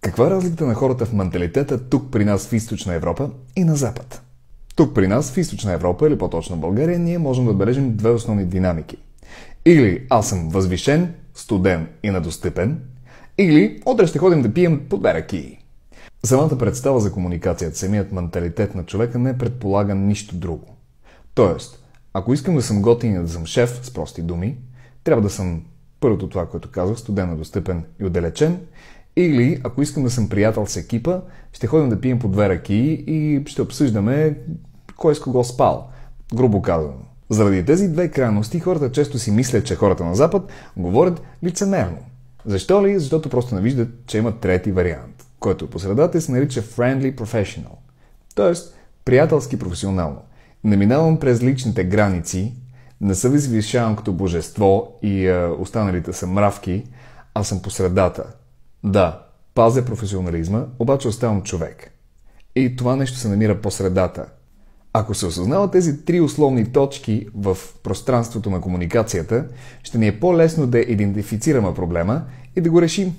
Каква е разликата на хората в менталитета тук при нас в Източна Европа и на Запад? Тук при нас в Източна Европа, или по-точно България, ние можем да отбележим две основни динамики. Или аз съм възвишен, студен и недостъпен, или утре ще ходим да пием по две ракии. Самата представа за комуникацията, самият менталитет на човека не предполага нищо друго. Тоест, ако искам да съм готин и да съм шеф, с прости думи, трябва да съм първото това, което казах, студен, недостъпен и отдалечен. Или, ако искам да съм приятел с екипа, ще ходим да пием по две ракии и ще обсъждаме кой с кого спал. Грубо казано. Заради тези две крайности хората често си мислят, че хората на Запад говорят лицемерно. Защо ли? Защото просто не виждат, че има трети вариант, който по средата се нарича friendly professional. Тоест, приятелски професионално. Не минавам през личните граници, не се възвишавам като божество и останалите са мравки, а съм по средата. Да, пазя професионализма, обаче оставам човек. И това нещо се намира по средата. Ако се осъзнава тези три условни точки в пространството на комуникацията, ще ни е по-лесно да идентифицираме проблема и да го решим.